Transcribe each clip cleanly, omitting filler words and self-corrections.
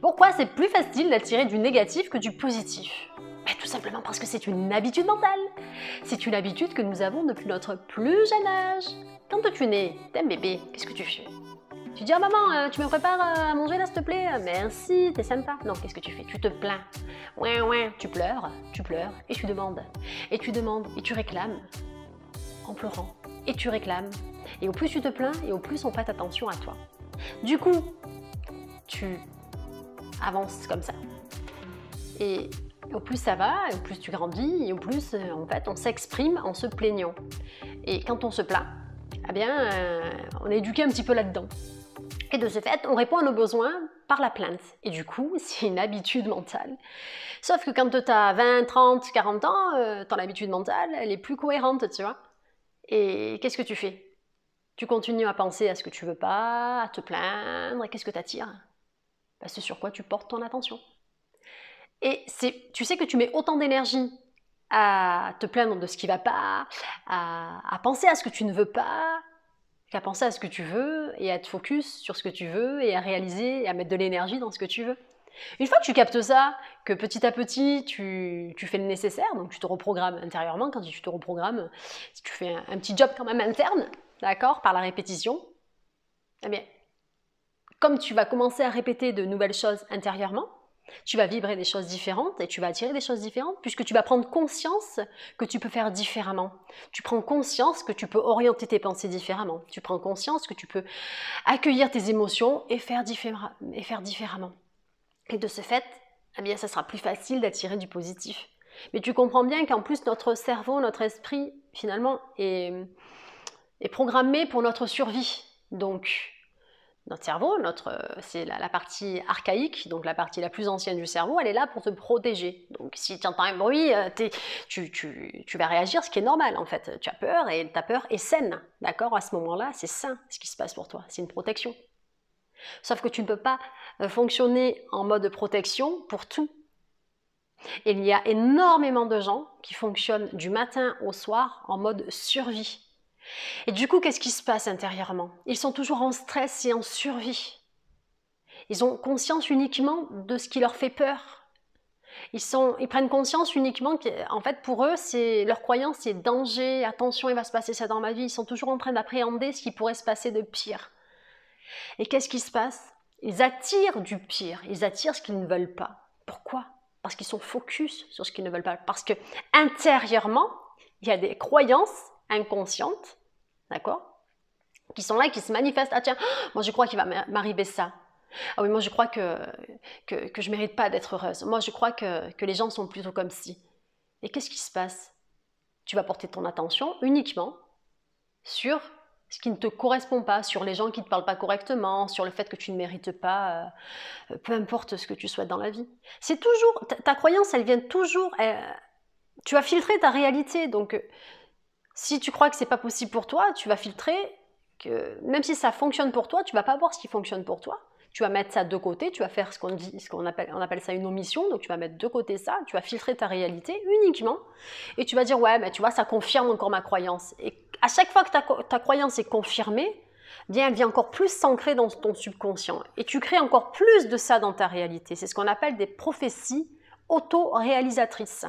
Pourquoi c'est plus facile d'attirer du négatif que du positif? Tout simplement parce que c'est une habitude mentale. C'est une habitude que nous avons depuis notre plus jeune âge. Quand tu nais, t'es un bébé, qu'est-ce que tu fais? Tu dis « Ah maman, tu me prépares à manger là s'il te plaît? Merci, t'es sympa. » Non, qu'est-ce que tu fais? Tu te plains. Ouais, ouais, tu pleures, et tu demandes. Et tu demandes, et tu réclames, en pleurant. Et tu réclames. Et au plus tu te plains, et au plus on prête attention à toi. Du coup, tu avances comme ça. Et au plus ça va, au plus tu grandis, et au plus en fait on s'exprime en se plaignant. Et quand on se plaint, eh bien on est éduqué un petit peu là-dedans. Et de ce fait, on répond à nos besoins par la plainte. Et du coup, c'est une habitude mentale. Sauf que quand tu as 20, 30, 40 ans, ton habitude mentale, elle est plus cohérente, tu vois. Et qu'est-ce que tu fais? Tu continues à penser à ce que tu veux pas, à te plaindre, et qu'est-ce que tu attires? C'est sur quoi tu portes ton attention. Et tu sais que tu mets autant d'énergie à te plaindre de ce qui ne va pas, à penser à ce que tu ne veux pas, qu'à penser à ce que tu veux et à être focus sur ce que tu veux et à réaliser et à mettre de l'énergie dans ce que tu veux. Une fois que tu captes ça, que petit à petit tu fais le nécessaire, donc tu te reprogrammes intérieurement, quand tu te reprogrammes, si tu fais un petit job quand même interne, d'accord, par la répétition, eh bien, comme tu vas commencer à répéter de nouvelles choses intérieurement, tu vas vibrer des choses différentes et tu vas attirer des choses différentes puisque tu vas prendre conscience que tu peux faire différemment. Tu prends conscience que tu peux orienter tes pensées différemment. Tu prends conscience que tu peux accueillir tes émotions et faire différemment. Et de ce fait, eh bien, ça sera plus facile d'attirer du positif. Mais tu comprends bien qu'en plus notre cerveau, notre esprit, finalement, est programmé pour notre survie. Donc, notre cerveau, c'est la partie archaïque, donc la partie la plus ancienne du cerveau, elle est là pour te protéger. Donc si tu entends un bruit, tu vas réagir, ce qui est normal en fait. Tu as peur et ta peur est saine, d'accord? À ce moment-là, c'est sain ce qui se passe pour toi, c'est une protection. Sauf que tu ne peux pas fonctionner en mode protection pour tout. Et il y a énormément de gens qui fonctionnent du matin au soir en mode survie. Et du coup, qu'est-ce qui se passe intérieurement? Ils sont toujours en stress et en survie. Ils ont conscience uniquement de ce qui leur fait peur. Ils prennent conscience uniquement qu'en fait, pour eux, leur croyance, c'est danger, attention, il va se passer ça dans ma vie. Ils sont toujours en train d'appréhender ce qui pourrait se passer de pire. Et qu'est-ce qui se passe? Ils attirent du pire, ils attirent ce qu'ils ne veulent pas. Pourquoi? Parce qu'ils sont focus sur ce qu'ils ne veulent pas. Parce que intérieurement, il y a des croyances inconscientes, d'accord, qui sont là, qui se manifestent. Ah tiens, moi je crois qu'il va m'arriver ça. Ah oui, moi je crois que je ne mérite pas d'être heureuse. Moi je crois que les gens sont plutôt comme ci. Et qu'est-ce qui se passe? Tu vas porter ton attention uniquement sur ce qui ne te correspond pas, sur les gens qui ne te parlent pas correctement, sur le fait que tu ne mérites pas, peu importe ce que tu souhaites dans la vie. C'est toujours, ta croyance, elle vient toujours, tu vas filtrer ta réalité. Donc, si tu crois que c'est pas possible pour toi, tu vas filtrer, que même si ça fonctionne pour toi, tu vas pas voir ce qui fonctionne pour toi. Tu vas mettre ça de côté, tu vas faire on appelle ça une omission, donc tu vas mettre de côté ça, tu vas filtrer ta réalité uniquement, et tu vas dire ouais, mais tu vois, ça confirme encore ma croyance. Et à chaque fois que ta croyance est confirmée, bien, elle vient encore plus s'ancrer dans ton subconscient, et tu crées encore plus de ça dans ta réalité. C'est ce qu'on appelle des prophéties auto-réalisatrices.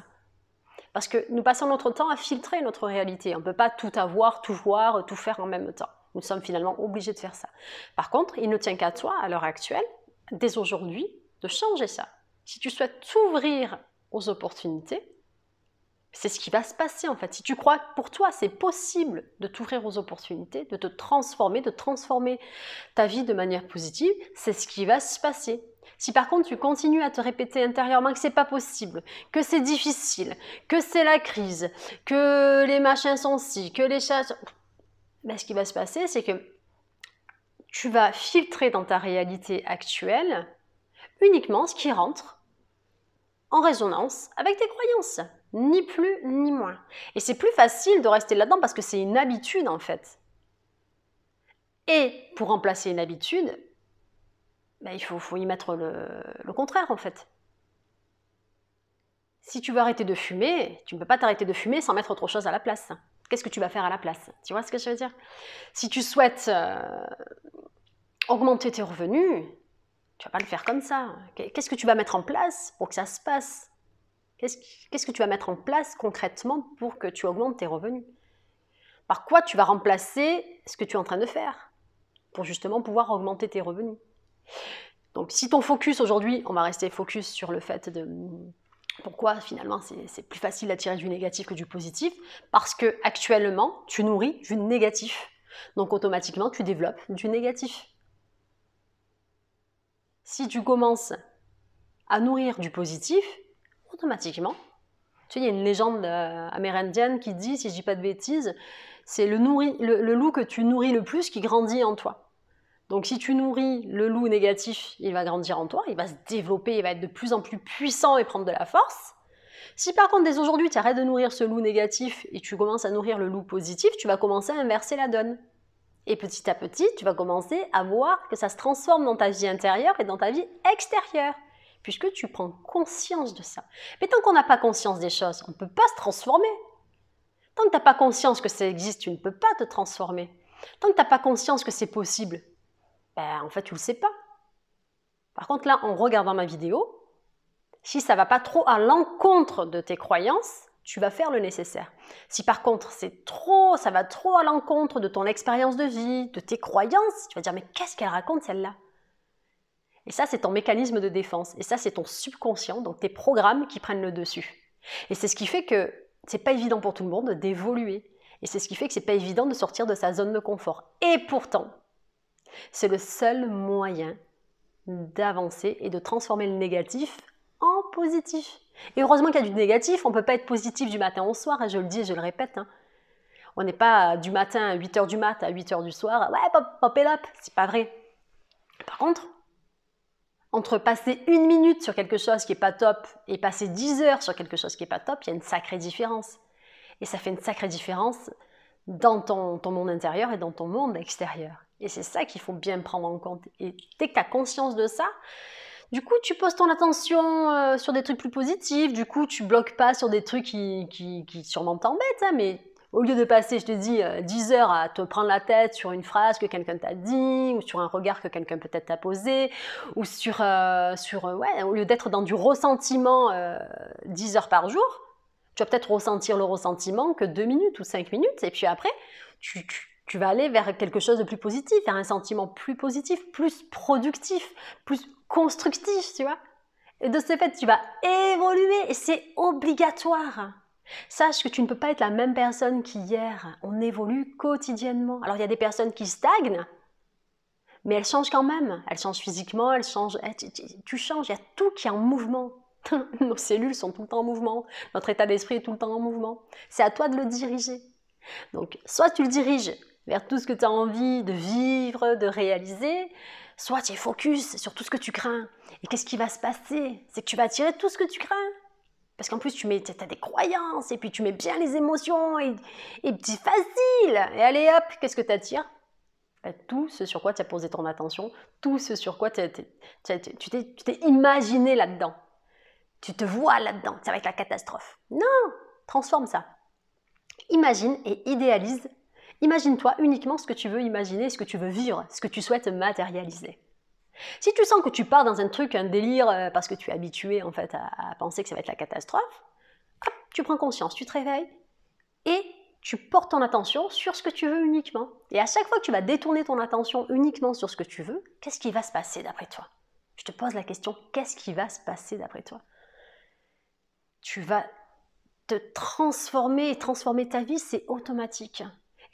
Parce que nous passons notre temps à filtrer notre réalité. On ne peut pas tout avoir, tout voir, tout faire en même temps. Nous sommes finalement obligés de faire ça. Par contre, il ne tient qu'à toi, à l'heure actuelle, dès aujourd'hui, de changer ça. Si tu souhaites t'ouvrir aux opportunités, c'est ce qui va se passer en fait. Si tu crois que pour toi, c'est possible de t'ouvrir aux opportunités, de te transformer, de transformer ta vie de manière positive, c'est ce qui va se passer. Si par contre tu continues à te répéter intérieurement que c'est pas possible, que c'est difficile, que c'est la crise, que les machins sont ci, que les chats... Ben, ce qui va se passer, c'est que tu vas filtrer dans ta réalité actuelle uniquement ce qui rentre en résonance avec tes croyances, ni plus ni moins. Et c'est plus facile de rester là-dedans parce que c'est une habitude en fait. Et pour remplacer une habitude, ben, il faut y mettre le contraire en fait. Si tu veux arrêter de fumer, tu ne peux pas t'arrêter de fumer sans mettre autre chose à la place. Qu'est-ce que tu vas faire à la place? Tu vois ce que je veux dire? Si tu souhaites augmenter tes revenus, Tu vas pas le faire comme ça. Qu'est-ce que tu vas mettre en place pour que ça se passe? Qu'est-ce que tu vas mettre en place concrètement pour que tu augmentes tes revenus? Par quoi tu vas remplacer ce que tu es en train de faire pour justement pouvoir augmenter tes revenus? Donc si ton focus aujourd'hui, on va rester focus sur le fait de pourquoi finalement c'est plus facile d'attirer du négatif que du positif, parce que actuellement tu nourris du négatif. Donc automatiquement tu développes du négatif. Si tu commences à nourrir du positif, automatiquement, tu sais, il y a une légende amérindienne qui dit, si je dis pas de bêtises, c'est le loup que tu nourris le plus qui grandit en toi. Donc si tu nourris le loup négatif, il va grandir en toi, il va se développer, il va être de plus en plus puissant et prendre de la force. Si par contre dès aujourd'hui tu arrêtes de nourrir ce loup négatif et tu commences à nourrir le loup positif, tu vas commencer à inverser la donne. Et petit à petit, tu vas commencer à voir que ça se transforme dans ta vie intérieure et dans ta vie extérieure, puisque tu prends conscience de ça. Mais tant qu'on n'a pas conscience des choses, on ne peut pas se transformer. Tant que tu n'as pas conscience que ça existe, tu ne peux pas te transformer. Tant que tu n'as pas conscience que c'est possible, en fait, tu ne le sais pas. Par contre, là, en regardant ma vidéo, si ça ne va pas trop à l'encontre de tes croyances, tu vas faire le nécessaire. Si par contre, ça va trop à l'encontre de ton expérience de vie, de tes croyances, tu vas dire, mais qu'est-ce qu'elle raconte celle-là? Et ça, c'est ton mécanisme de défense. Et ça, c'est ton subconscient, donc tes programmes qui prennent le dessus. Et c'est ce qui fait que c'est pas évident pour tout le monde d'évoluer. Et c'est ce qui fait que c'est pas évident de sortir de sa zone de confort. Et pourtant, c'est le seul moyen d'avancer et de transformer le négatif en positif. Et heureusement qu'il y a du négatif, on ne peut pas être positif du matin au soir, et je le dis et je le répète. On n'est pas du matin à 8h du mat à 8h du soir, ouais, pop et lop, c'est pas vrai. Par contre, entre passer 1 minute sur quelque chose qui n'est pas top et passer 10 heures sur quelque chose qui n'est pas top, il y a une sacrée différence. Et ça fait une sacrée différence dans ton monde intérieur et dans ton monde extérieur. Et c'est ça qu'il faut bien prendre en compte. Et dès que tu as conscience de ça, du coup, tu poses ton attention sur des trucs plus positifs. Du coup, tu bloques pas sur des trucs qui sûrement t'embêtent. Mais au lieu de passer, je te dis, 10 heures à te prendre la tête sur une phrase que quelqu'un t'a dit, ou sur un regard que quelqu'un peut-être t'a posé, ou au lieu d'être dans du ressentiment 10 heures par jour, tu vas peut-être ressentir le ressentiment que 2 minutes ou 5 minutes. Et puis après, tu vas aller vers quelque chose de plus positif, vers un sentiment plus positif, plus productif, plus constructif, tu vois. Et de ce fait, tu vas évoluer et c'est obligatoire. Sache que tu ne peux pas être la même personne qu'hier. On évolue quotidiennement. Alors, il y a des personnes qui stagnent, mais elles changent quand même. Elles changent physiquement, elles changent. Tu changes, il y a tout qui est en mouvement. Nos cellules sont tout le temps en mouvement. Notre état d'esprit est tout le temps en mouvement. C'est à toi de le diriger. Donc, soit tu le diriges vers tout ce que tu as envie de vivre, de réaliser, soit tu es focus sur tout ce que tu crains. Et qu'est-ce qui va se passer? C'est que tu vas attirer tout ce que tu crains. Parce qu'en plus, tu as des croyances, et puis tu mets bien les émotions, et c'est facile. Et allez hop, qu'est-ce que tu attires? Tout ce sur quoi tu as posé ton attention, tout ce sur quoi tu t'es imaginé là-dedans. Tu te vois là-dedans, ça va être la catastrophe. Non, transforme ça. Imagine et idéalise. Imagine-toi uniquement ce que tu veux imaginer, ce que tu veux vivre, ce que tu souhaites matérialiser. Si tu sens que tu pars dans un truc, un délire, parce que tu es habitué en fait à penser que ça va être la catastrophe, hop, tu prends conscience, tu te réveilles et tu portes ton attention sur ce que tu veux uniquement. Et à chaque fois que tu vas détourner ton attention uniquement sur ce que tu veux, qu'est-ce qui va se passer d'après toi? Je te pose la question, qu'est-ce qui va se passer d'après toi? Tu vas te transformer, et transformer ta vie, c'est automatique.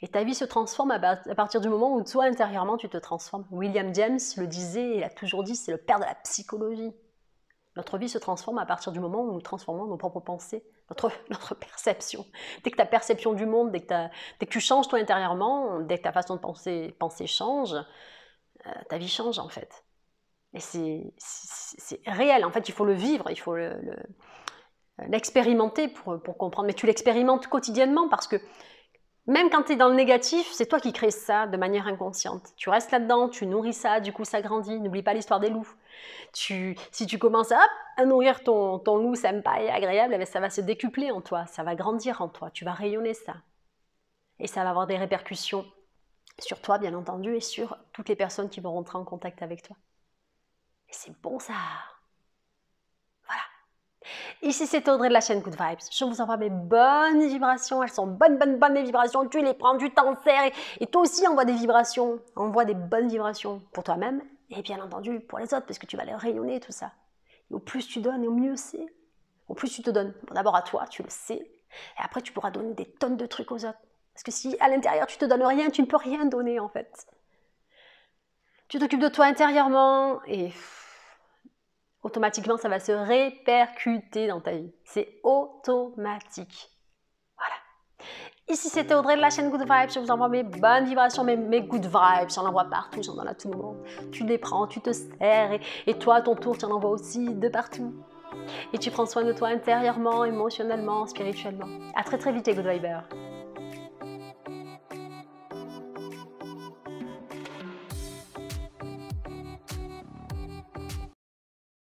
Et ta vie se transforme à partir du moment où toi, intérieurement, tu te transformes. William James le disait, il a toujours dit, c'est le père de la psychologie. Notre vie se transforme à partir du moment où nous transformons nos propres pensées, notre perception. Dès que ta perception du monde, dès que tu changes toi intérieurement, dès que ta façon de penser change, ta vie change en fait. Et c'est réel, en fait, il faut le vivre, il faut l'expérimenter pour comprendre. Mais tu l'expérimentes quotidiennement parce que même quand tu es dans le négatif, c'est toi qui crées ça de manière inconsciente. Tu restes là-dedans, tu nourris ça, du coup ça grandit. N'oublie pas l'histoire des loups. Si tu commences à nourrir ton loup sympa et agréable, eh bien, ça va se décupler en toi, ça va grandir en toi, tu vas rayonner ça. Et ça va avoir des répercussions sur toi, bien entendu, et sur toutes les personnes qui vont rentrer en contact avec toi. Et C'est bon ça. Voilà. Ici, c'est Audrey de la chaîne Good Vibes. Je vous envoie mes bonnes vibrations. Elles sont bonnes mes vibrations. Tu les prends, tu t'en sers. Et toi aussi, envoie des vibrations. Envoie des bonnes vibrations pour toi-même et bien entendu pour les autres parce que tu vas les rayonner, tout ça. Et au plus tu donnes, et au mieux c'est. Au plus tu te donnes. Bon, d'abord à toi, tu le sais. Et après, tu pourras donner des tonnes de trucs aux autres. Parce que si à l'intérieur, tu te donnes rien, tu ne peux rien donner en fait. Tu t'occupes de toi intérieurement et automatiquement, ça va se répercuter dans ta vie. C'est automatique. Voilà. Ici, c'était Audrey de la chaîne Good Vibes. Je vous envoie mes bonnes vibrations, mes good vibes. J'en envoie partout, j'en donne à tout le monde. Tu les prends, tu te sers et toi, à ton tour, tu en envoies aussi de partout. Et tu prends soin de toi intérieurement, émotionnellement, spirituellement. À très très vite les Good Vibers.